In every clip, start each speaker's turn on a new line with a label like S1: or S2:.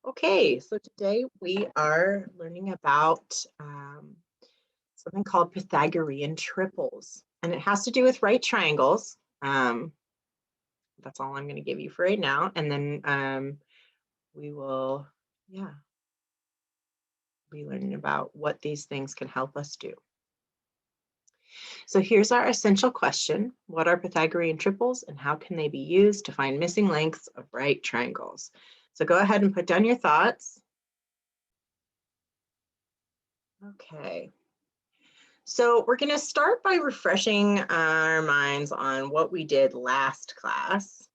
S1: Okay, so today we are learning about something called Pythagorean triples, and it has to do with right triangles. That's all I'm going to give you for right now, and then we will, be learning about what these things can help us do. So here's our essential question. What are Pythagorean triples and how can they be used to find missing lengths of right triangles? So go ahead and put down your thoughts. Okay. So we're going to start by refreshing our minds on what we did last class.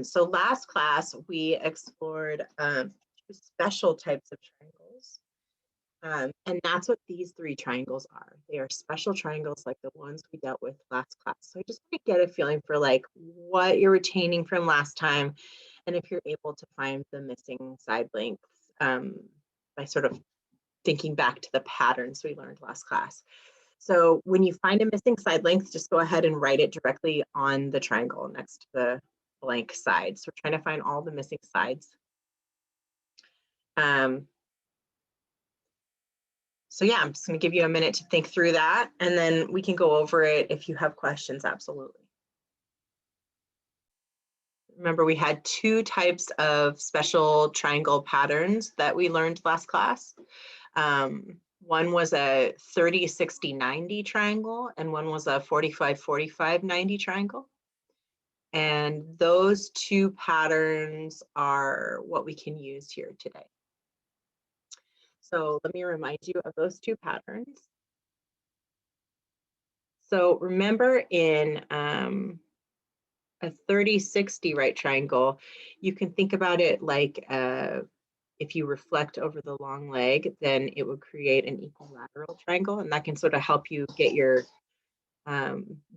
S1: So last class, we explored two special types of triangles. And that's what these three triangles are. They are special triangles like the ones we dealt with last class. So I just want to get a feeling for like what you're retaining from last time and if you're able to find the missing side lengths by sort of thinking back to the patterns we learned last class. So when you find a missing side length, just go ahead and write it directly on the triangle next to the blank side. So we're trying to find all the missing sides. So yeah, I'm just going to give you a minute to think through that, and then we can go over it if you have questions, absolutely. Remember, we had two types of special triangle patterns that we learned last class. One was a 30, 60, 90 triangle, and one was a 45, 45, 90 triangle. And those two patterns are what we can use here today. So let me remind you of those two patterns. So remember in a 30, 60 right triangle, you can think about it like if you reflect over the long leg, then it would create an equilateral triangle, and that can sort of help you get your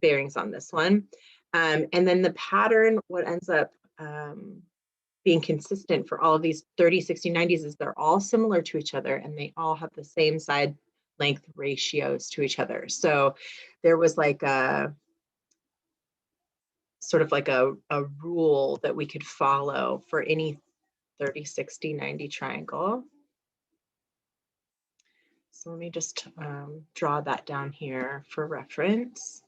S1: bearings on this one. And then the pattern, what ends up being consistent for all of these 30, 60, 90s is they're all similar to each other and they all have the same side length ratios to each other. So there was like a sort of like a rule that we could follow for any 30, 60, 90 triangle. So let me just draw that down here for reference.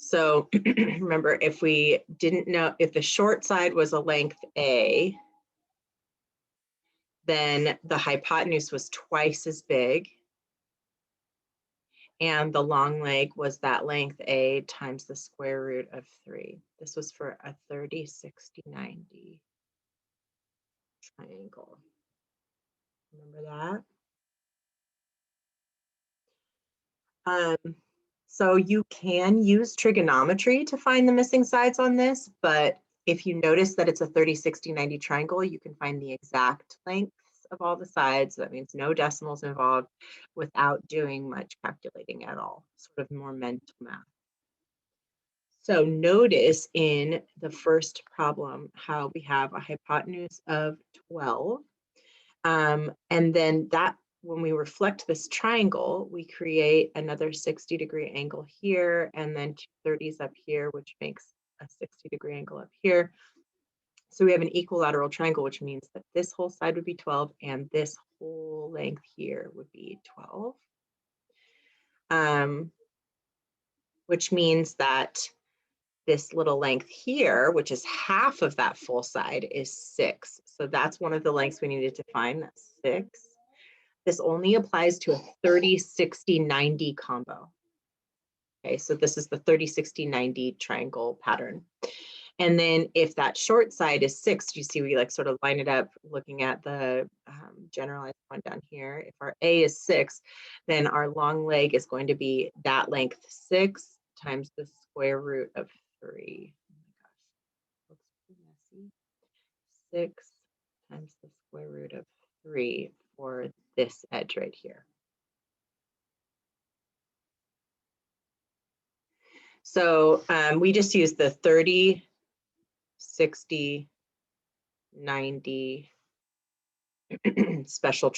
S1: So remember, if we didn't know, if the short side was a length A, then the hypotenuse was twice as big. And the long leg was that length A times the square root of 3. This was for a 30, 60, 90 triangle. Remember that? So you can use trigonometry to find the missing sides on this, but if you notice that it's a 30, 60, 90 triangle, you can find the exact lengths of all the sides. That means no decimals involved without doing much calculating at all, sort of more mental math. So notice in the first problem how we have a hypotenuse of 12. And then that when we reflect this triangle, we create another 60-degree angle here, and then 2 30s up here, which makes a 60-degree angle up here. So we have an equilateral triangle, which means that this whole side would be 12, and this whole length here would be 12. Which means that this little length here, which is half of that full side, is 6. So that's one of the lengths we needed to find, that's 6. This only applies to a 30, 60, 90 combo. Okay, so this is the 30, 60, 90 triangle pattern. And then if that short side is 6, you see we like sort of line it up looking at the generalized one down here. If our A is 6, then our long leg is going to be that length 6 times the square root of 3. Oh my gosh, looks pretty messy. 6 times the square root of 3 for this edge right here. So we just use the 30, 60, 90 special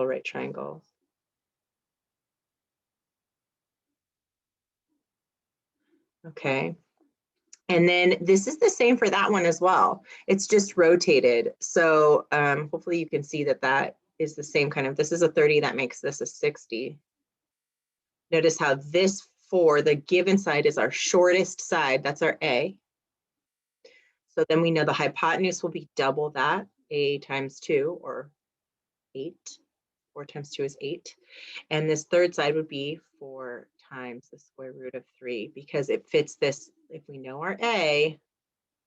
S1: right triangle. Okay, And then this is the same for that one as well. It's just rotated. So hopefully you can see that that is the same kind of, this is a 30, that makes this a 60. Notice how this 4, the given side, is our shortest side. That's our A. So then we know the hypotenuse will be double that, A times 2, or 8. 4 times 2 is 8. And this third side would be 4 times the square root of 3, because it fits this. If we know our A,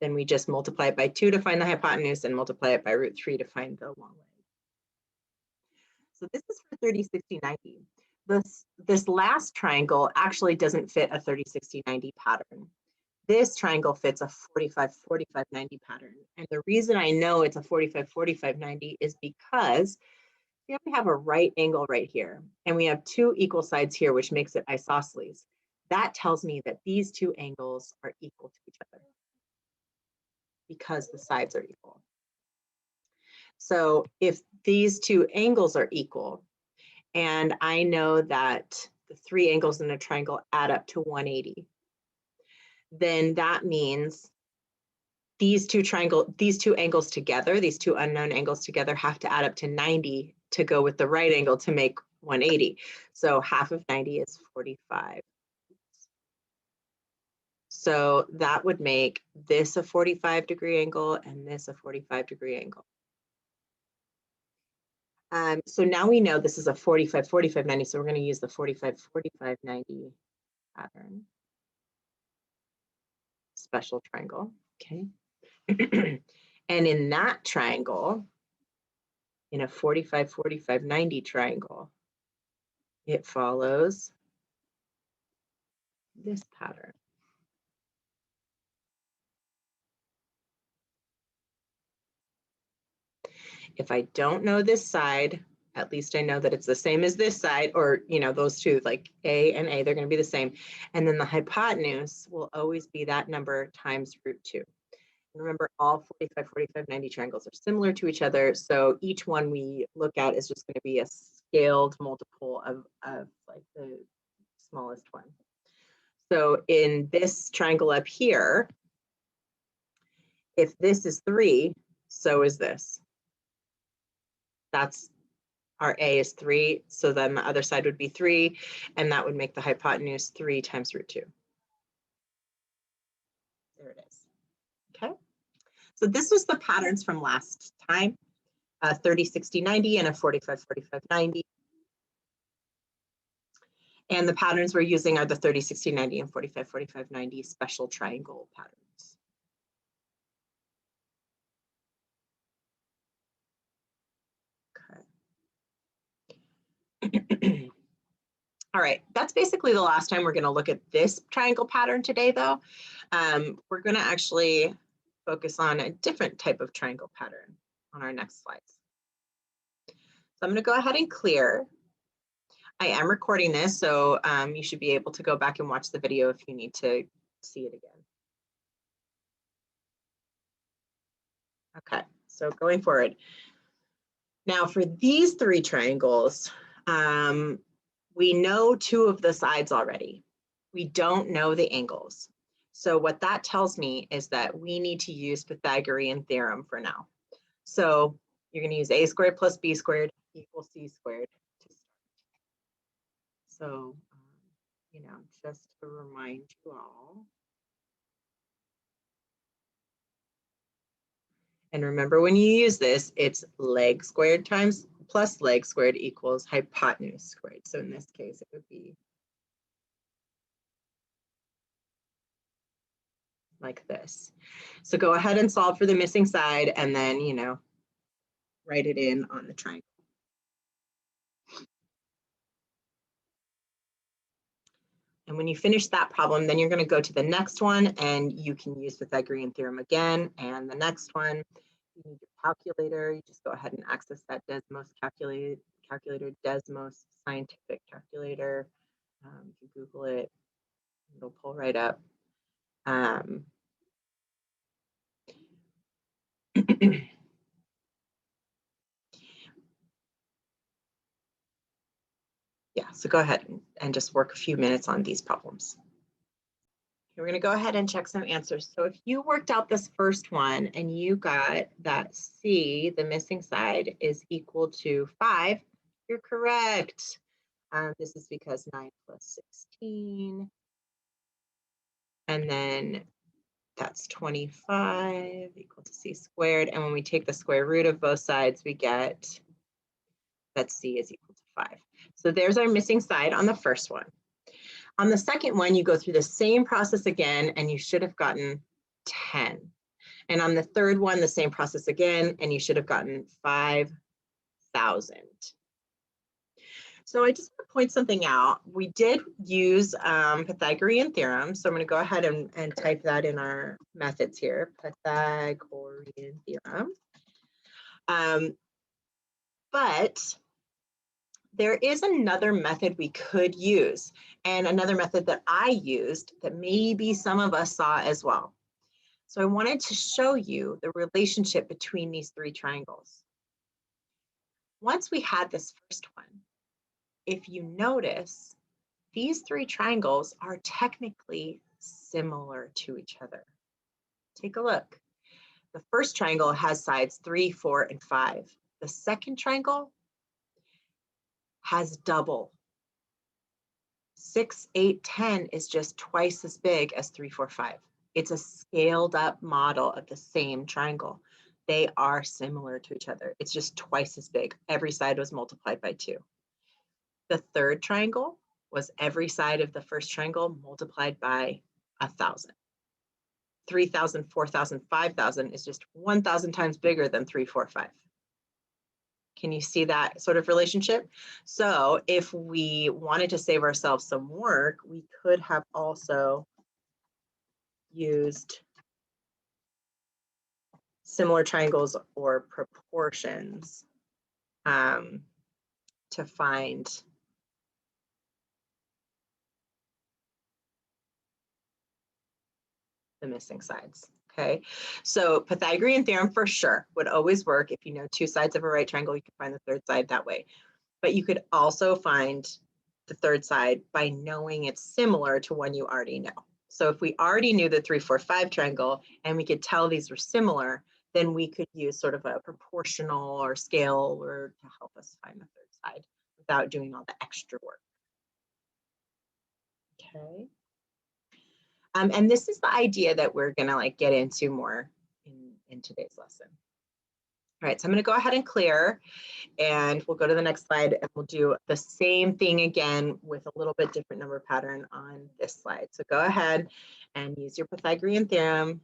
S1: then we just multiply it by 2 to find the hypotenuse and multiply it by root 3 to find the long leg. So this is for 30, 60, 90. This last triangle actually doesn't fit a 30, 60, 90 pattern. This triangle fits a 45, 45, 90 pattern. And the reason I know it's a 45, 45, 90 is because here we have a right angle right here, and we have 2 equal sides here, which makes it isosceles. That tells me that these 2 angles are equal to each other because the sides are equal. So if these 2 angles are equal, and I know that the 3 angles in a triangle add up to 180, then that means these two angles together, these 2 unknown angles together, have to add up to 90 to go with the right angle to make 180. So half of 90 is 45. So that would make this a 45-degree angle and this a 45-degree angle. So now we know this is a 45, 45, 90. So we're going to use the 45, 45, 90 pattern. Special triangle. Okay. And in that triangle, in a 45, 45, 90 triangle, it follows this pattern. If I don't know this side, at least I know that it's the same as this side, or, you know, those two, like A and A, they're going to be the same. And then the hypotenuse will always be that number times root 2. And remember, all 45, 45, 90 triangles are similar to each other. So each one we look at is just going to be a scaled multiple of like the smallest one. So in this triangle up here, if this is 3, so is this. That's our A is 3, so then the other side would be 3, and that would make the hypotenuse 3 times root 2. There it is. Okay. So this was the patterns from last time, 30, 60, 90, and a 45, 45, 90. And the patterns we're using are the 30, 60, 90, and 45, 45, 90 special triangle patterns. Okay. All right, that's basically the last time we're going to look at this triangle pattern today, though. We're going to actually focus on a different type of triangle pattern on our next slides. So I'm going to go ahead and clear. I am recording this, so you should be able to go back and watch the video if you need to see it again. Okay, so going forward. Now for these 3 triangles, we know 2 of the sides already. We don't know the angles. So what that tells me is that we need to use Pythagorean theorem for now. So you're going to use a squared plus b squared equals c squared to start. So, you know, just to remind you all. And remember, when you use this, it's leg squared times plus leg squared equals hypotenuse squared. So in this case, it would be like this. So go ahead and solve for the missing side and then, you know, write it in on the triangle. And when you finish that problem, then you're going to go to the next one and you can use Pythagorean theorem again. And the next one, you need your calculator. You just go ahead and access that Desmos calculator, Desmos scientific calculator. You can Google it. It'll pull right up. Yeah, so go ahead and just work a few minutes on these problems. We're going to go ahead and check some answers. So if you worked out this first one and you got that C, the missing side, is equal to 5, you're correct. This is because 9 plus 16. And then that's 25 equal to C squared. And when we take the square root of both sides, we get that C is equal to 5. So there's our missing side on the first one. On the second one, you go through the same process again, and you should have gotten 10. And on the third one, the same process again, and you should have gotten 5,000. So I just want to point something out. We did use Pythagorean theorem. So I'm going to go ahead and type that in our methods here, Pythagorean theorem. But there is another method we could use, and another method that I used that maybe some of us saw as well. So I wanted to show you the relationship between these three triangles. Once we had this first one, if you notice, these three triangles are technically similar to each other. Take a look. The first triangle has sides 3, 4, and 5. The second triangle has double. 6, 8, 10 is just twice as big as 3, 4, 5. It's a scaled up model of the same triangle. They are similar to each other. It's just twice as big. Every side was multiplied by 2. The third triangle was every side of the first triangle multiplied by 1,000. 3,000, 4,000, 5,000 is just 1,000 times bigger than 3, 4, 5. Can you see that sort of relationship? So if we wanted to save ourselves some work, we could have also used similar triangles or proportions to find the missing sides. Okay, so Pythagorean theorem for sure would always work. If you know two sides of a right triangle, you can find the third side that way. But you could also find the third side by knowing it's similar to one you already know. So if we already knew the 3, 4, 5 triangle and we could tell these were similar, then we could use sort of a proportional or scale or to help us find the third side without doing all the extra work. Okay. And this is the idea that we're gonna get into more in today's lesson. All right, so I'm gonna go ahead and clear, and we'll go to the next slide and we'll do the same thing again with a little bit different number pattern on this slide. So go ahead and use your Pythagorean theorem.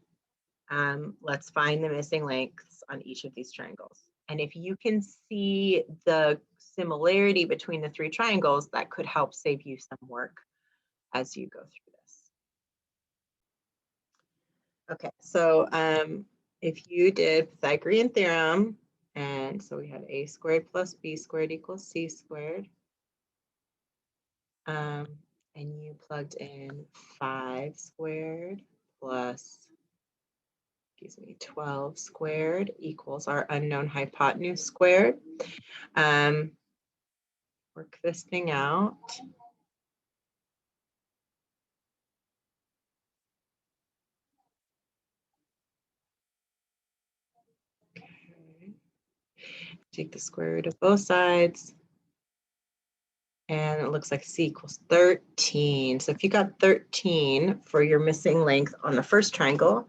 S1: Let's find the missing lengths on each of these triangles. And if you can see the similarity between the three triangles, that could help save you some work as you go through this. Okay, so if you did Pythagorean theorem, and so we had a squared plus b squared equals c squared, and you plugged in 5 squared plus, 12 squared equals our unknown hypotenuse squared. Work this thing out. Okay. Take the square root of both sides. And it looks like C equals 13. So if you got 13 for your missing length on the first triangle,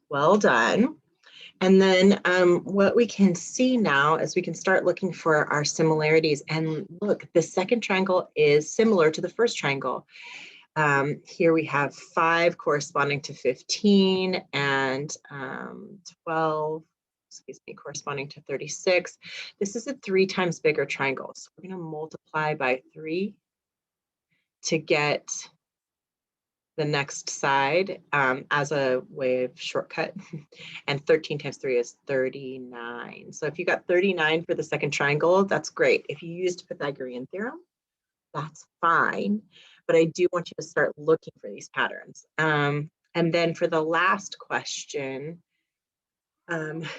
S1: well done. And then what we can see now is we can start looking for our similarities. And look, the second triangle is similar to the first triangle. Here we have 5 corresponding to 15 and 12, corresponding to 36. This is a 3 times bigger triangle. So we're going to multiply by 3 to get the next side as a way of shortcut. And 13 times 3 is 39. So if you got 39 for the second triangle, that's great. If you used Pythagorean theorem, that's fine. But I do want you to start looking for these patterns. And then for the last question,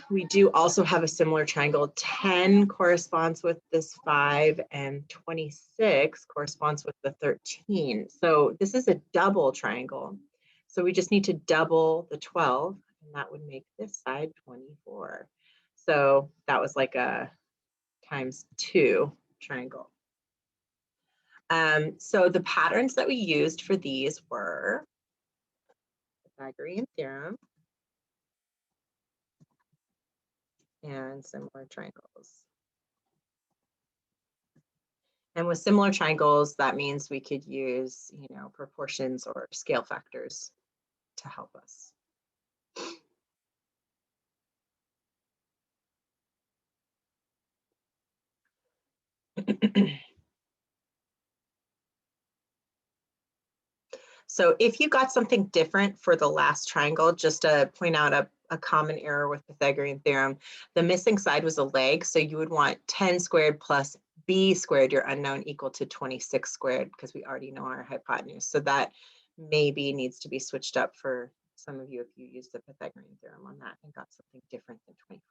S1: we do also have a similar triangle. 10 corresponds with this 5 and 26 corresponds with the 13. So this is a double triangle. So we just need to double the 12, and that would make this side 24. So that was like a ×2 triangle. So the patterns that we used for these were Pythagorean theorem and similar triangles. And with similar triangles, that means we could use, proportions or scale factors to help us. So if you got something different for the last triangle, just to point out a common error with Pythagorean theorem, the missing side was a leg. So you would want 10 squared plus b squared, your unknown, equal to 26 squared, because we already know our hypotenuse. So that maybe needs to be switched up for some of you if you use the Pythagorean theorem on that and got something different than 24.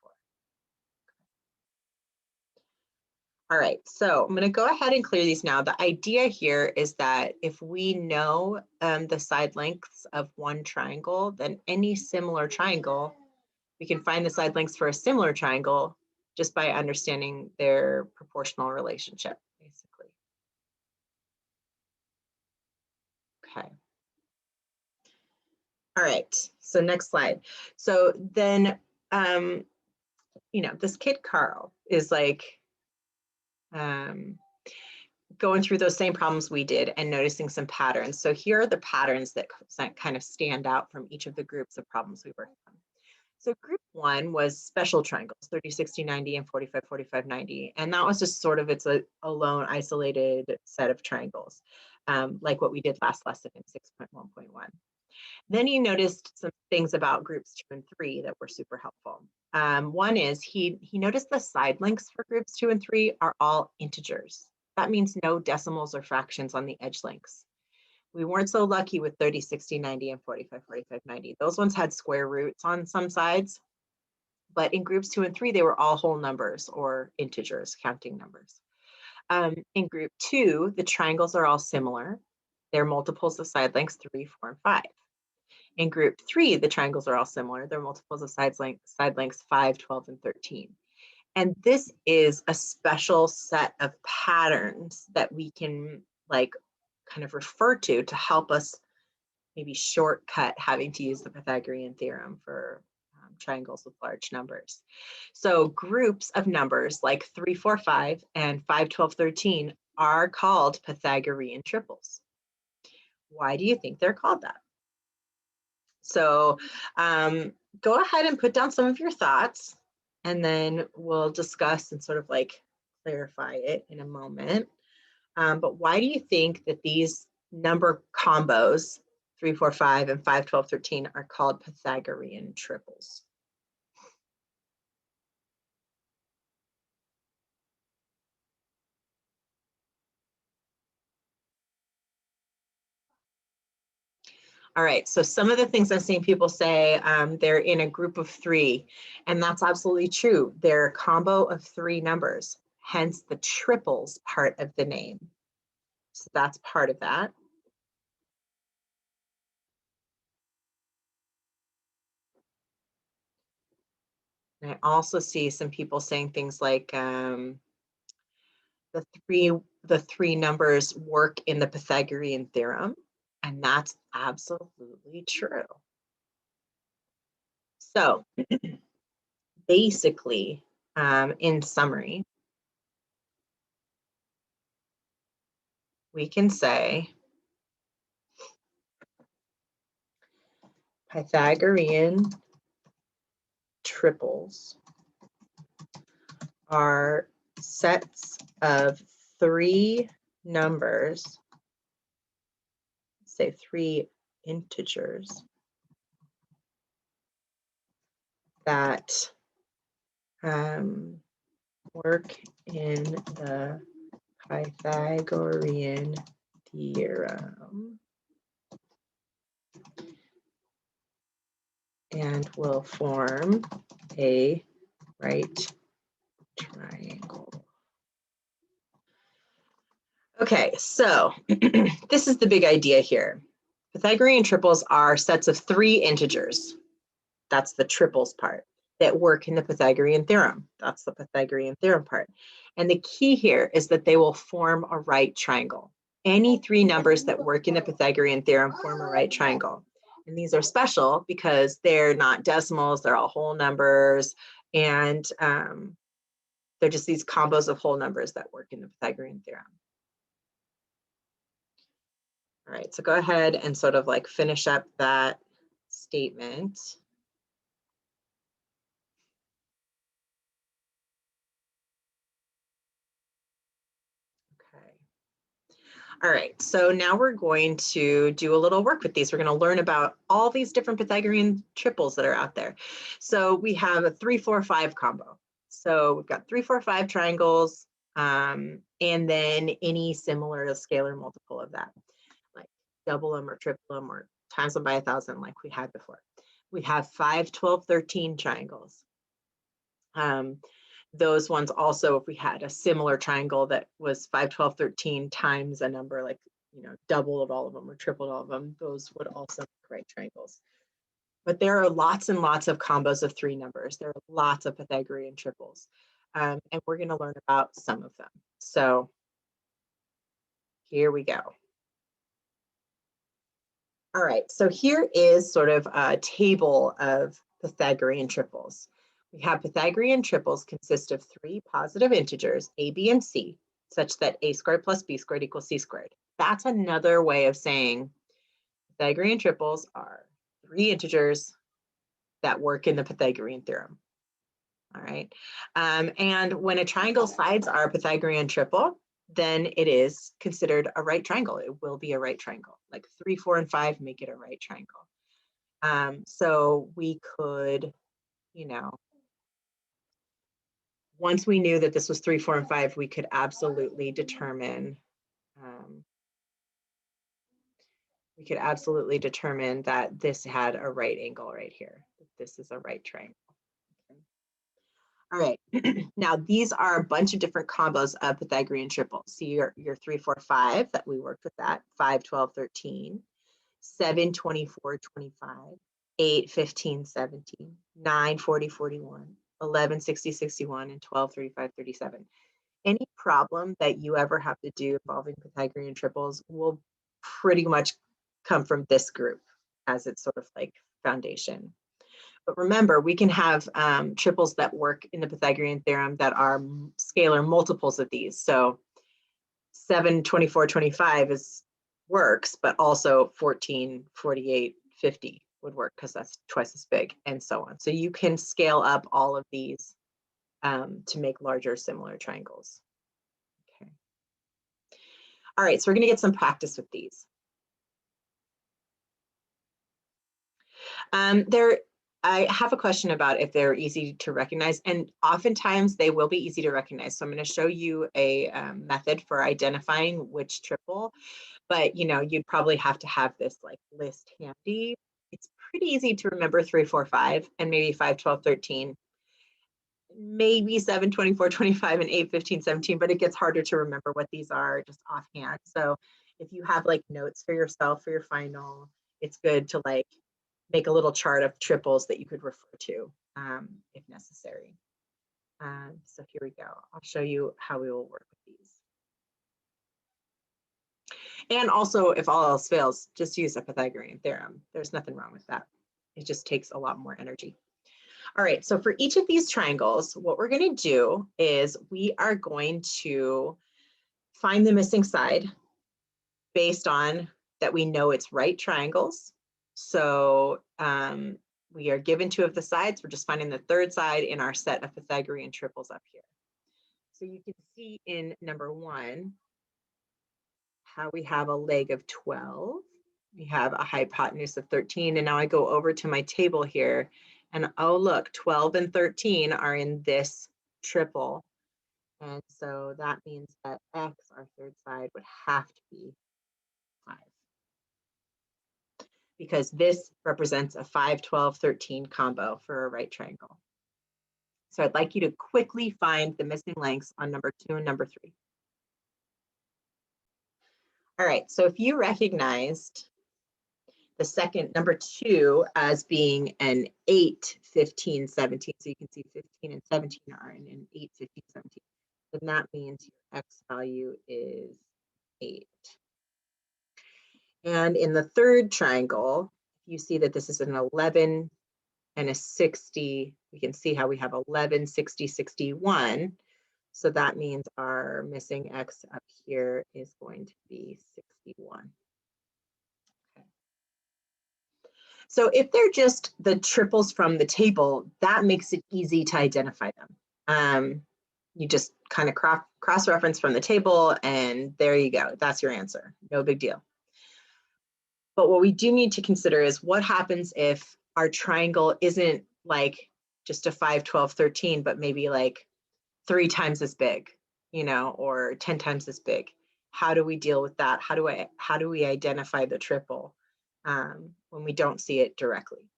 S1: All right, so I'm going to go ahead and clear these now. The idea here is that if we know the side lengths of one triangle, then any similar triangle, we can find the side lengths for a similar triangle just by understanding their proportional relationship, basically. Okay. All right, so next slide. So then, this kid Carl is like, going through those same problems we did and noticing some patterns. So here are the patterns that kind of stand out from each of the groups of problems we worked on. So group 1 was special triangles, 30, 60, 90, and 45, 45, 90. And that was just sort of, it's a lone isolated set of triangles, like what we did last lesson in 6.1.1. Then you noticed some things about groups 2 and 3 that were super helpful. One is he noticed the side lengths for groups 2 and 3 are all integers. That means no decimals or fractions on the edge lengths. We weren't so lucky with 30, 60, 90, and 45, 45, 90. Those ones had square roots on some sides, but in groups 2 and 3, they were all whole numbers or integers, counting numbers. In group 2, the triangles are all similar. They're multiples of side lengths 3, 4, and 5. In group 3, the triangles are all similar. They're multiples of side lengths 5, 12, and 13. And this is a special set of patterns that we can kind of refer to help us maybe shortcut having to use the Pythagorean theorem for triangles with large numbers. So groups of numbers like 3, 4, 5 and 5, 12, 13 are called Pythagorean triples. Why do you think they're called that? So go ahead and put down some of your thoughts, and then we'll discuss and sort of clarify it in a moment. But why do you think that these number combos, 3, 4, 5, and 5, 12, 13, are called Pythagorean triples? All right, so some of the things I've seen people say, they're in a group of 3, and that's absolutely true. They're a combo of 3 numbers, hence the triples part of the name. So that's part of that. And I also see some people saying things like the three numbers work in the Pythagorean theorem, and that's absolutely true. So basically, in summary, we can say Pythagorean triples are sets of 3 numbers, say 3 integers, that work in the Pythagorean theorem and will form a right triangle. Okay, so this is the big idea here. Pythagorean triples are sets of 3 integers. That's the triples part that work in the Pythagorean theorem. That's the Pythagorean theorem part. And the key here is that they will form a right triangle. Any 3 numbers that work in the Pythagorean theorem form a right triangle. And these are special because they're not decimals, they're all whole numbers, and they're just these combos of whole numbers that work in the Pythagorean theorem. All right, so go ahead and sort of like finish up that statement. Okay. All right, so now we're going to do a little work with these. We're going to learn about all these different Pythagorean triples that are out there. So we have a 3, 4, 5 combo. So we've got 3, 4, 5 triangles, and then any similar scalar multiple of that, like double them or triple them or times them by 1,000 like we had before. We have 5, 12, 13 triangles. Those ones also, if we had a similar triangle that was 5, 12, 13 times a number, like, you know, doubled all of them or tripled all of them, those would also make right triangles. But there are lots and lots of combos of 3 numbers. There are lots of Pythagorean triples. And we're going to learn about some of them. So here we go. All right, so here is sort of a table of Pythagorean triples. We have Pythagorean triples consist of 3 positive integers, a, b, and c, such that a squared plus b squared equals c squared. That's another way of saying Pythagorean triples are 3 integers that work in the Pythagorean theorem. All right, and when a triangle sides are a Pythagorean triple, then it is considered a right triangle. It will be a right triangle. Like 3, 4, and 5 make it a right triangle. So we could, you know, once we knew that this was 3, 4, and 5, we could absolutely determine that this had a right angle right here. This is a right triangle. Okay. All right, now these are a bunch of different combos of Pythagorean triples. See your 3, 4, 5 that we worked with that, 5, 12, 13, 7, 24, 25, 8, 15, 17, 9, 40, 41, 11, 60, 61, and 12, 35, 37. Any problem that you ever have to do involving Pythagorean triples will pretty much come from this group as its sort of like foundation. But remember, we can have triples that work in the Pythagorean theorem that are scalar multiples of these. So 7, 24, 25 works, but also 14, 48, 50 would work because that's twice as big, and so on. So you can scale up all of these to make larger similar triangles. Okay. All right, so we're going to get some practice with these. I have a question about if they're easy to recognize, and oftentimes they will be easy to recognize. So I'm going to show you a method for identifying which triple, but you know, you'd probably have to have this like list handy. It's pretty easy to remember 3, 4, 5, and maybe 5, 12, 13, maybe 7, 24, 25, and 8, 15, 17, but it gets harder to remember what these are just offhand. So if you have like notes for yourself for your final, it's good to like make a little chart of triples that you could refer to if necessary. So here we go. I'll show you how we will work with these. And also, if all else fails, just use a Pythagorean theorem. There's nothing wrong with that. It just takes a lot more energy. All right, so for each of these triangles, what we're going to do is we are going to find the missing side based on that we know it's right triangles. So we are given 2 of the sides. We're just finding the 3rd side in our set of Pythagorean triples up here. So you can see in number 1 how we have a leg of 12. We have a hypotenuse of 13. And now I go over to my table here and oh, look, 12 and 13 are in this triple. And so that means that X, our 3rd side, would have to be 5. Because this represents a 5, 12, 13 combo for a right triangle. So I'd like you to quickly find the missing lengths on number 2 and number 3. All right, so if you recognized the second, number 2, as being an 8, 15, 17. So you can see 15 and 17 are in an 8, 15, 17. Then that means your X value is 8. And in the third triangle, you see that this is an 11 and a 60. We can see how we have 11, 60, 61. So that means our missing X up here is going to be 61. Okay. So if they're just the triples from the table, that makes it easy to identify them. You just kind of cross-reference from the table, and there you go. That's your answer. No big deal. But what we do need to consider is what happens if our triangle isn't like just a 5, 12, 13, but maybe like 3 times as big, you know, or 10 times as big. How do we deal with that? How do we identify the triple when we don't see it directly?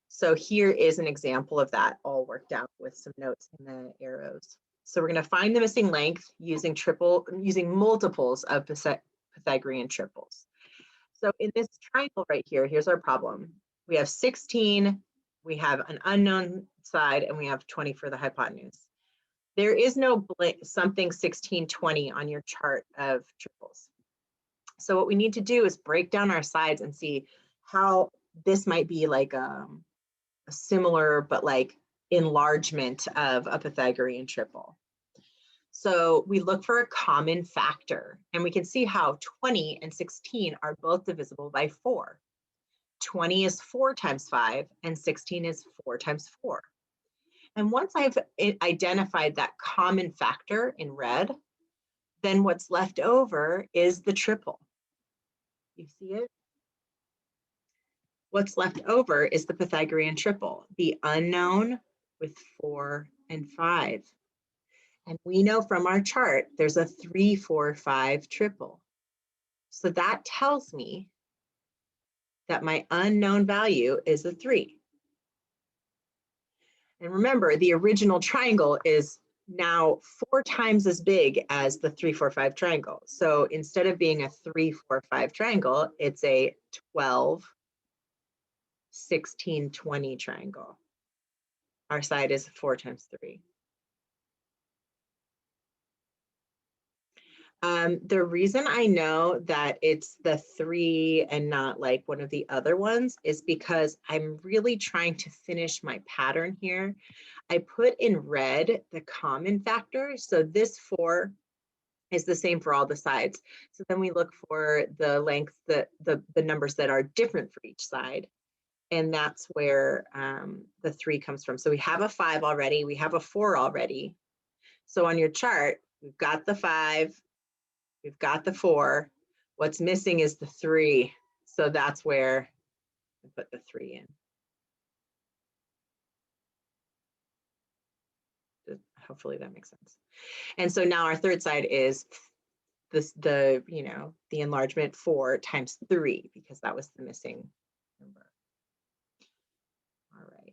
S1: So here is an example of that all worked out with some notes in the arrows. So we're going to find the missing length using multiples of Pythagorean triples. So in this triangle right here, here's our problem. We have 16, we have an unknown side, and we have 20 for the hypotenuse. There is no something 16, 20 on your chart of triples. So what we need to do is break down our sides and see how this might be like a similar but like enlargement of a Pythagorean triple. So we look for a common factor, and we can see how 20 and 16 are both divisible by 4. 20 is 4 times 5, and 16 is 4 times 4. And once I've identified that common factor in red, then what's left over is the triple. You see it? What's left over is the Pythagorean triple, the unknown with 4 and 5. And we know from our chart, there's a 3, 4, 5 triple. So that tells me that my unknown value is a 3. And remember, the original triangle is now 4 times as big as the 3, 4, 5 triangle. So instead of being a 3, 4, 5 triangle, it's a 12, 16, 20 triangle. Our side is 4 times 3. The reason I know that it's the 3 and not like one of the other ones is because I'm really trying to finish my pattern here. I put in red the common factor. So this 4 is the same for all the sides. So then we look for the length, the numbers that are different for each side. And that's where the 3 comes from. So we have a 5 already. We have a 4 already. So on your chart, we've got the 5. We've got the 4. What's missing is the 3. So that's where I put the 3 in. Hopefully that makes sense. And so now our third side is the enlargement 4 times 3, because that was the missing number. All right.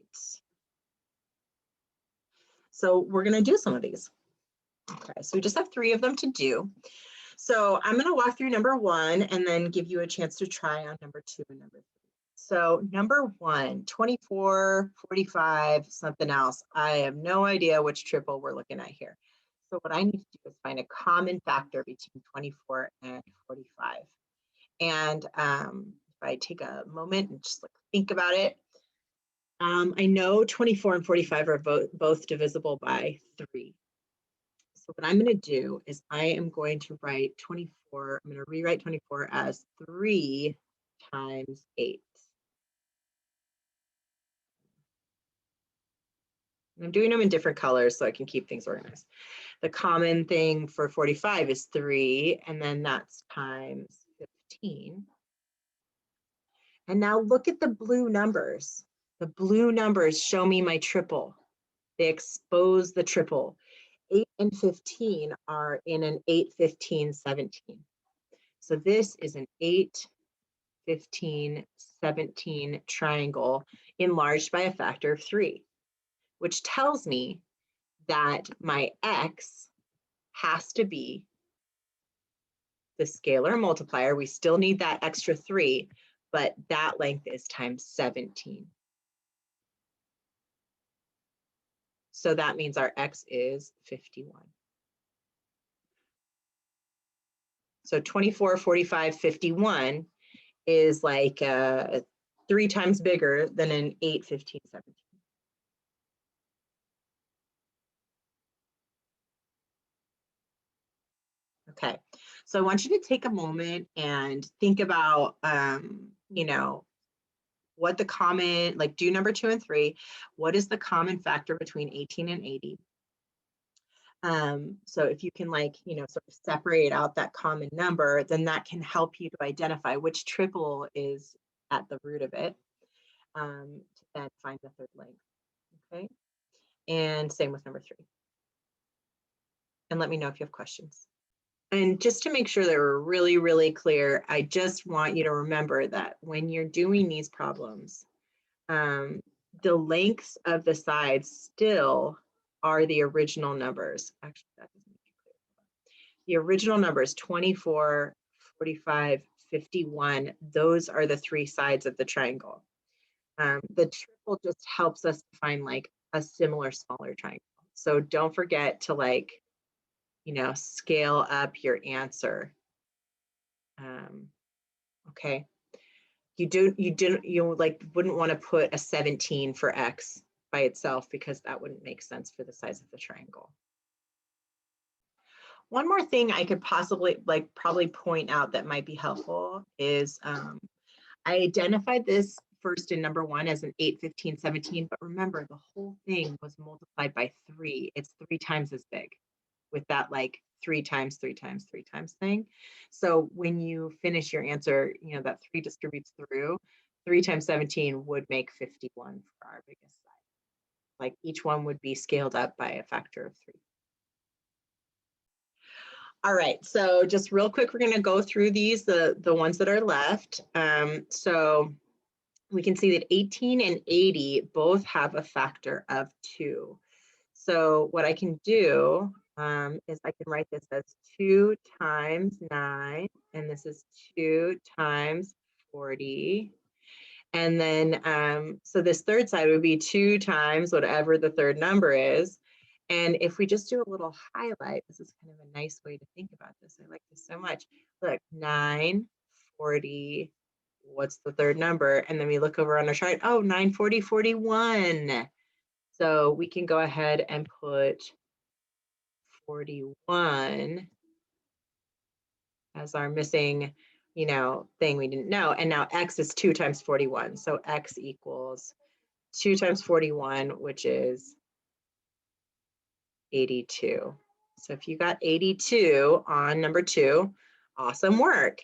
S1: So we're going to do some of these. Okay, so we just have 3 of them to do. So I'm going to walk through number 1 and then give you a chance to try on number 2 and number 3. So number 1, 24, 45, something else. I have no idea which triple we're looking at here. So what I need to do is find a common factor between 24 and 45. And if I take a moment and just think about it, I know 24 and 45 are both divisible by 3. So what I'm going to do is I am going to write 24, I'm going to rewrite 24 as 3 times 8. And I'm doing them in different colors so I can keep things organized. The common thing for 45 is 3, and then that's times 15. And now look at the blue numbers. The blue numbers show me my triple. They expose the triple. 8 and 15 are in an 8, 15, 17. So this is an 8, 15, 17 triangle enlarged by a factor of 3, which tells me that my X has to be the scalar multiplier. We still need that extra 3, but that length is times 17. So that means our x is 51. So 24, 45, 51 is like 3 times bigger than an 8, 15, 17. Okay, so I want you to take a moment and think about, you know, what the common, like do number 2 and 3, what is the common factor between 18 and 80? So if you can like, you know, sort of separate out that common number, then that can help you to identify which triple is at the root of it, to then find the third length, okay? And same with number 3. And let me know if you have questions. And just to make sure that we're really, really clear, I just want you to remember that when you're doing these problems, the lengths of the sides still are the original numbers. Actually, that doesn't make it clear. The original numbers, 24, 45, 51, those are the 3 sides of the triangle. The triple just helps us find like a similar, smaller triangle. So don't forget to like, you know, scale up your answer. Okay. You like wouldn't want to put a 17 for x by itself because that wouldn't make sense for the size of the triangle. One more thing I could possibly probably point out that might be helpful is I identified this first in number 1 as an 8, 15, 17, but remember the whole thing was multiplied by 3. It's 3 times as big with that like 3 times 3 times 3 times thing. So when you finish your answer, you know, that 3 distributes through, 3 times 17 would make 51 for our biggest side. Like each one would be scaled up by a factor of 3. All right, so just real quick, we're going to go through these, the ones that are left. So we can see that 18 and 80 both have a factor of 2. So what I can do is I can write this as 2 times 9, and this is 2 times 40. And then, so this third side would be 2 times whatever the third number is. And if we just do a little highlight, this is kind of a nice way to think about this. I like this so much. Look, 9, 40, what's the third number? And then we look over on our chart, oh, 9, 40, 41. So we can go ahead and put 41 as our missing, you know, thing we didn't know. And now x is 2 times 41. So x equals 2 times 41, which is 82. So if you got 82 on number 2, awesome work.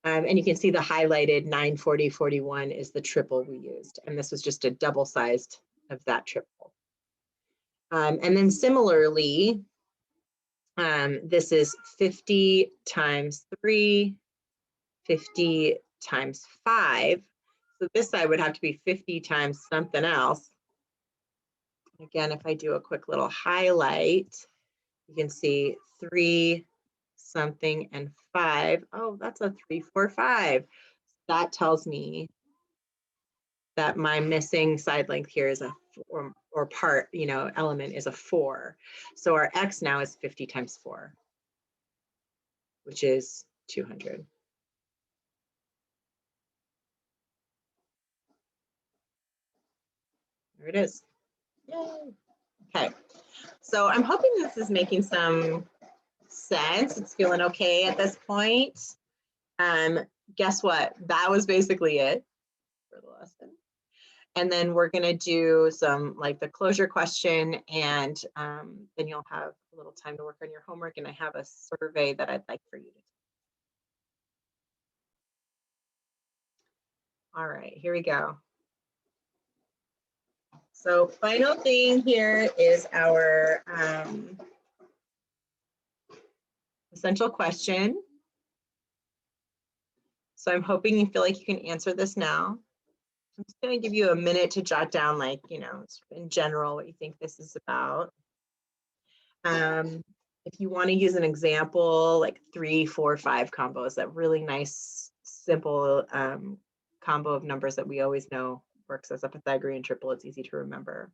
S1: And you can see the highlighted 9, 40, 41 is the triple we used. And this was just a double sized of that triple. And then similarly, this is 50 times 3, 50 times 5. So this side would have to be 50 times something else. Again, if I do a quick little highlight, you can see 3 something and 5. Oh, that's a 3, 4, 5. That tells me that my missing side length here is a or part, you know, element is a 4. So our x now is 50 times 4, which is 200. There it is. Yay. Okay, so I'm hoping this is making some sense. It's feeling okay at this point. Guess what? That was basically it for the lesson. And then we're going to do some like the closure question, and then you'll have a little time to work on your homework. And I have a survey that I'd like for you to take. All right, here we go. So final thing here is our essential question. So I'm hoping you feel like you can answer this now. I'm just going to give you a minute to jot down, like, you know, in general, what you think this is about. If you want to use an example, like 3, 4, 5 combos, that really nice, simple combo of numbers that we always know works as a Pythagorean triple. It's easy to remember.